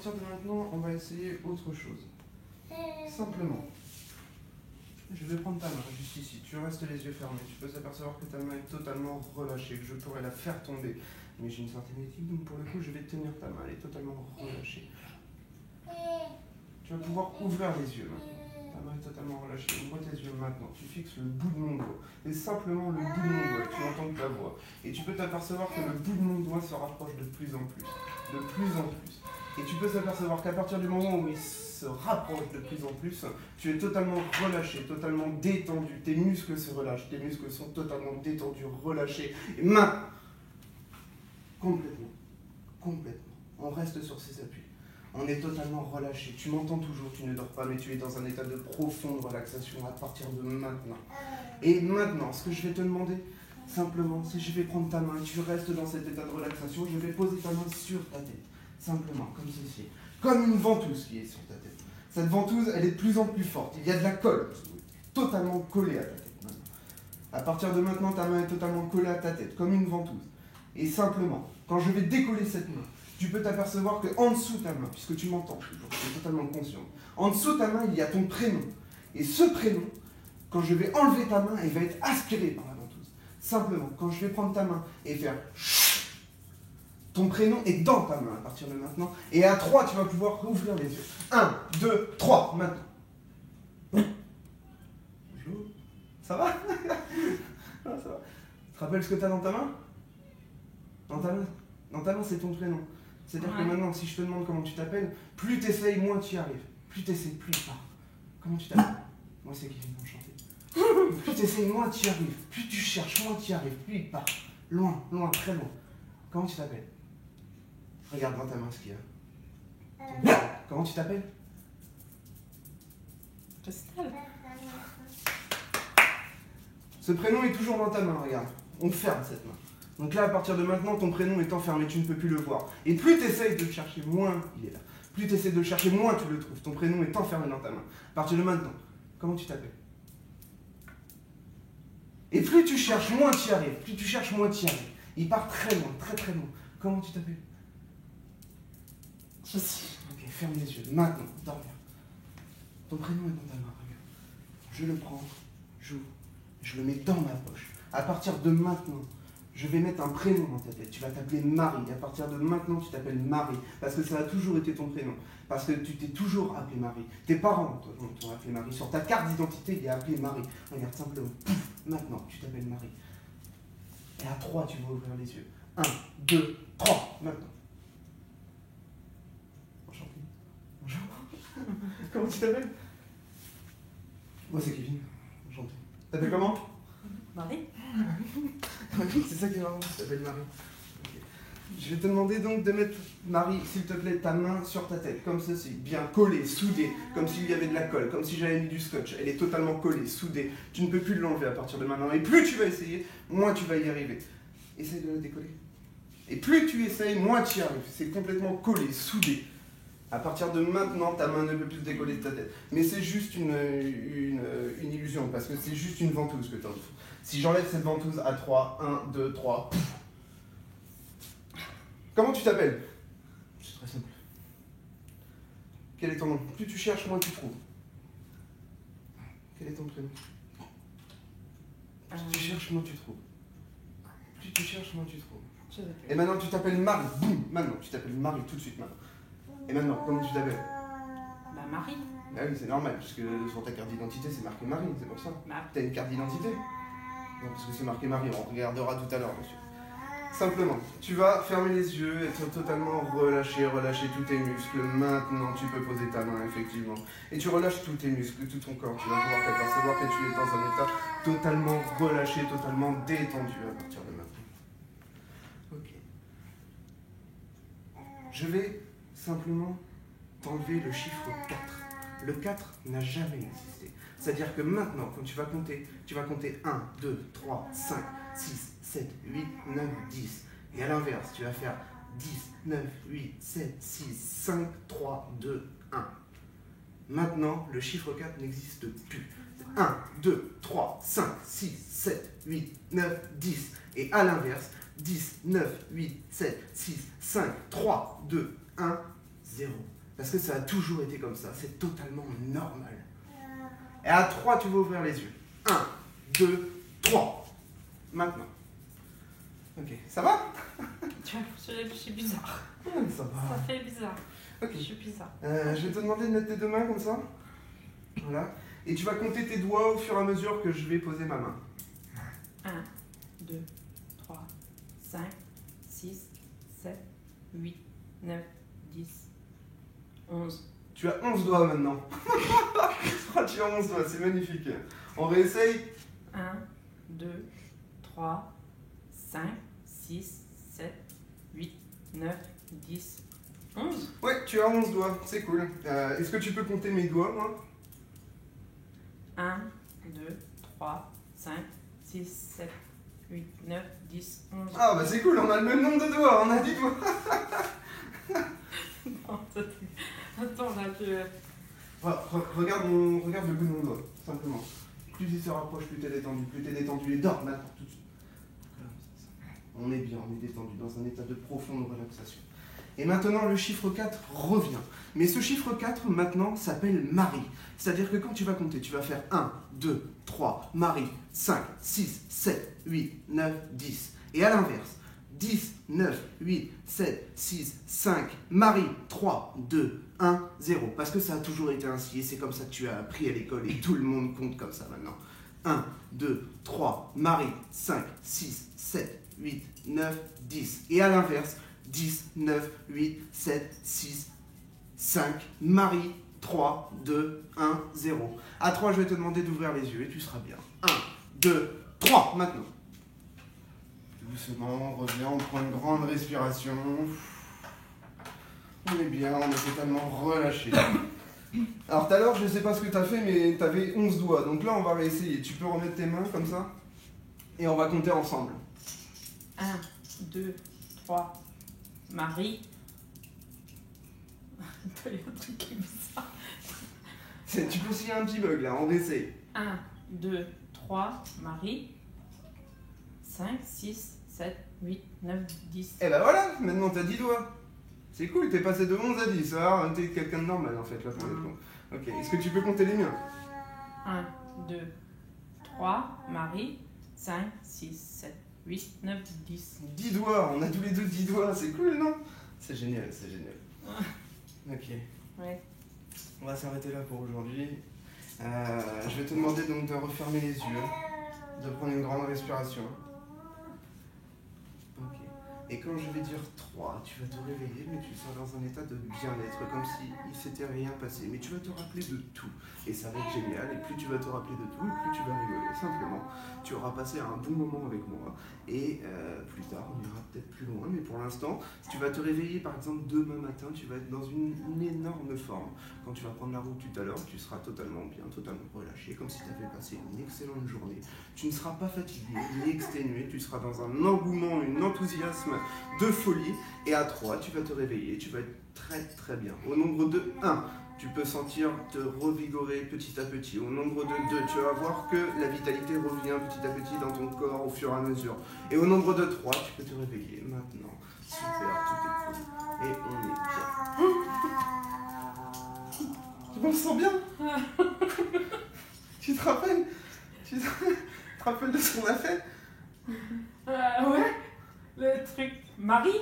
partir de maintenant, on va essayer autre chose. Simplement. Je vais prendre ta main, juste ici. Tu restes les yeux fermés. Tu peux s'apercevoir que ta main est totalement relâchée, que je pourrais la faire tomber. Mais j'ai une certaine éthique, donc pour le coup, je vais tenir ta main. Elle est totalement relâchée. Tu vas pouvoir ouvrir les yeux maintenant. Ta main est totalement relâchée. Ouvre tes yeux maintenant. Tu fixes le bout de mon doigt. Et simplement le bout de mon doigt. Tu entends ta voix. Et tu peux t'apercevoir que le bout de mon doigt se rapproche de plus en plus. De plus en plus. Et tu peux s'apercevoir qu'à partir du moment où il se rapproche de plus en plus, tu es totalement relâché, totalement détendu. Tes muscles se relâchent. Tes muscles sont totalement détendus, relâchés. Et maintenant, complètement. On reste sur ses appuis. On est totalement relâché. Tu m'entends toujours, tu ne dors pas, mais tu es dans un état de profonde relaxation à partir de maintenant. Et maintenant, ce que je vais te demander, simplement, c'est que je vais prendre ta main et tu restes dans cet état de relaxation. Je vais poser ta main sur ta tête. Simplement, comme ceci. Comme une ventouse qui est sur ta tête. Cette ventouse, elle est de plus en plus forte. Il y a de la colle, totalement collée à ta tête maintenant. À partir de maintenant, ta main est totalement collée à ta tête, comme une ventouse. Et simplement, quand je vais décoller cette main, tu peux t'apercevoir qu'en dessous de ta main, puisque tu m'entends toujours, tu es totalement conscient, en dessous de ta main, il y a ton prénom. Et ce prénom, quand je vais enlever ta main, il va être aspiré par la ventouse. Simplement, quand je vais prendre ta main et faire ton prénom est dans ta main à partir de maintenant. Et à 3, tu vas pouvoir rouvrir les yeux. 1, 2, 3, maintenant. Bonjour. Ça va? Ça va. Tu te rappelles ce que tu as dans ta main? Dans ta main, c'est ton prénom. C'est-à-dire que maintenant, si je te demande comment tu t'appelles, plus tu essayes, moins tu y arrives. Plus tu essayes, plus tu pars. Comment tu t'appelles? Moi, c'est Kevin, enchanté. Plus tu essayes, moins tu y arrives. Plus tu cherches, moins tu y arrives. Plus il part. Loin, loin, très loin. Comment tu t'appelles? Regarde dans ta main ce qu'il y a. Comment tu t'appelles? Christelle. Ce prénom est toujours dans ta main, regarde. On ferme cette main. Donc là, à partir de maintenant, ton prénom est enfermé, tu ne peux plus le voir. Et plus tu essayes de le chercher, moins il est là. Plus tu essaies de le chercher, moins tu le trouves. Ton prénom est enfermé dans ta main. À partir de maintenant, comment tu t'appelles? Et plus tu cherches, moins tu y arrives. Plus tu cherches, moins tu y arrives. Il part très loin, très très loin. Comment tu t'appelles? Je sais. Ok, ferme les yeux. Maintenant, dormir. Ton prénom est dans ta main, regarde. Je le prends, j'ouvre, je le mets dans ma poche. À partir de maintenant, je vais mettre un prénom dans ta tête. Tu vas t'appeler Marie. À partir de maintenant, tu t'appelles Marie. Parce que ça a toujours été ton prénom. Parce que tu t'es toujours appelé Marie. Tes parents t'ont appelé Marie. Sur ta carte d'identité, il est appelé Marie. Regarde simplement. Pouf, maintenant, tu t'appelles Marie. Et à 3, tu vas ouvrir les yeux. 1, 2, 3, maintenant. Enchanté. Bonjour. Comment tu t'appelles? Moi, c'est Kevin. Enchanté. T'appelles comment? Marie. C'est ça qui est marrant, tu t'appelles Marie. Okay. Je vais te demander donc de mettre, Marie, s'il te plaît, ta main sur ta tête, comme ceci, bien collée, soudée, comme s'il y avait de la colle, comme si j'avais mis du scotch. Elle est totalement collée, soudée. Tu ne peux plus l'enlever à partir de maintenant. Et plus tu vas essayer, moins tu vas y arriver. Essaye de la décoller. Et plus tu essayes, moins tu y arrives. C'est complètement collé, soudé. À partir de maintenant, ta main ne peut plus se décoller de ta tête. Mais c'est juste une illusion, parce que c'est juste une ventouse que tu enlèves. Si j'enlève cette ventouse à 3, 1, 2, 3, pouf. Comment tu t'appelles? C'est très simple. Quel est ton nom? Plus tu cherches, moins tu trouves. Quel est ton prénom? Plus tu cherches, moins tu trouves. Plus tu cherches, moins tu trouves. Et maintenant, tu t'appelles Marie. Boum. Maintenant, tu t'appelles Marie tout de suite maintenant. Et maintenant, comment tu t'appelles? Bah Marie. Ah oui, c'est normal, parce que sur ta carte d'identité, c'est marqué Marie, c'est pour ça. Bah. T'as une carte d'identité? Non, parce que c'est marqué Marie, on regardera tout à l'heure, monsieur. Simplement, tu vas fermer les yeux, être totalement relâché, relâcher tous tes muscles. Maintenant, tu peux poser ta main, effectivement. Et tu relâches tous tes muscles, tout ton corps. Tu vas pouvoir t'apercevoir que tu es dans un état totalement relâché, totalement détendu à partir de maintenant. Ok. Je vais simplement t'enlever le chiffre 4. Le 4 n'a jamais existé. C'est-à-dire que maintenant, quand tu vas compter 1, 2, 3, 5, 6, 7, 8, 9, 10. Et à l'inverse, tu vas faire 10, 9, 8, 7, 6, 5, 3, 2, 1. Maintenant, le chiffre 4 n'existe plus. 1, 2, 3, 5, 6, 7, 8, 9, 10. Et à l'inverse, 10, 9, 8, 7, 6, 5, 3, 2, 1, 0. Parce que ça a toujours été comme ça, c'est totalement normal. Et à 3, tu vas ouvrir les yeux. 1, 2, 3. Maintenant. Ok, ça va? Tu vois, je suis bizarre. Ça va. Ça fait bizarre. Ok. Je suis bizarre. Je vais te demander de mettre tes deux mains comme ça. Voilà. Et tu vas compter tes doigts au fur et à mesure que je vais poser ma main. 1, 2, 3, 5, 6, 7, 8, 9, 10, 11. Tu as 11 doigts maintenant. Oh, tu as 11 doigts, c'est magnifique. On réessaye. 1, 2, 3, 5, 6, 7, 8, 9, 10, 11. Ouais, tu as 11 doigts, c'est cool. Est-ce que tu peux compter mes doigts, moi? 1, 2, 3, 5, 6, 7, 8, 9, 10, 11. Ah bah c'est cool, on a le même nombre de doigts, on a 10 doigts. Non, attends, là, Regarde le bout de mon doigt, simplement. Plus il se rapproche, plus t'es détendu, et dors maintenant, tout de suite. On est bien, on est détendu, dans un état de profonde relaxation. Et maintenant, le chiffre 4 revient. Mais ce chiffre 4, maintenant, s'appelle Marie. C'est-à-dire que quand tu vas compter, tu vas faire 1, 2, 3, Marie, 5, 6, 7, 8, 9, 10. Et à l'inverse, 10, 9, 8, 7, 6, 5, Marie, 3, 2, 1, 0. Parce que ça a toujours été ainsi, et c'est comme ça que tu as appris à l'école, et tout le monde compte comme ça maintenant. 1, 2, 3, Marie, 5, 6, 7, 8, 9, 10. Et à l'inverse, 10, 9, 8, 7, 6, 5, Marie, 3, 2, 1, 0. À 3, je vais te demander d'ouvrir les yeux et tu seras bien. 1, 2, 3, maintenant. Doucement, on revient, on prend une grande respiration. On est bien, on est totalement relâché. Alors tout à l'heure, je ne sais pas ce que tu as fait, mais tu avais 11 doigts. Donc là, on va réessayer. Tu peux remettre tes mains comme ça et on va compter ensemble. 1, 2, 3, Marie. Il y a un truc qui est bizarre. Tu peux s'il y a un petit bug là, on essaye. 1, 2, 3, Marie. 5, 6, 7, 8, 9, 10. Et ben voilà, maintenant t'as 10 doigts. C'est cool, t'es passé de 11 à 10. Alors, t'es quelqu'un de normal en fait là pour le coup. Ok, est-ce que tu peux compter les miens? 1, 2, 3, Marie. 5, 6, 7, 8, 9, 10. 10 doigts, on a tous les deux 10 doigts, c'est cool non? C'est génial, c'est génial. Ok. Ouais. On va s'arrêter là pour aujourd'hui. Je vais te demander donc de refermer les yeux, de prendre une grande respiration. Ok. Et quand je vais dire 3, tu vas te réveiller, mais tu seras dans un état de bien-être, comme si il s'était rien passé. Mais tu vas te rappeler de tout. Et ça va être génial. Et plus tu vas te rappeler de tout, et plus tu vas rigoler. Simplement, tu auras passé un bon moment avec moi. Et plus tard, on ira peut-être plus loin. Mais pour l'instant, si tu vas te réveiller, par exemple, demain matin, tu vas être dans une énorme forme. Quand tu vas prendre la route tout à l'heure, tu seras totalement bien, totalement relâché, comme si tu avais passé une excellente journée. Tu ne seras pas fatigué, ni exténué. Tu seras dans un engouement, un enthousiasme de folie. Et à 3, tu vas te réveiller. Tu vas être très très bien. Au nombre de 1, tu peux sentir te revigorer petit à petit. Au nombre de 2, tu vas voir que la vitalité revient petit à petit dans ton corps au fur et à mesure. Et au nombre de 3, tu peux te réveiller maintenant. Super, tout est cool. Et on est bien. Tu me sens bien? Tu te rappelles? Tu te rappelles de ce qu'on a fait? Ouais, le truc Marie.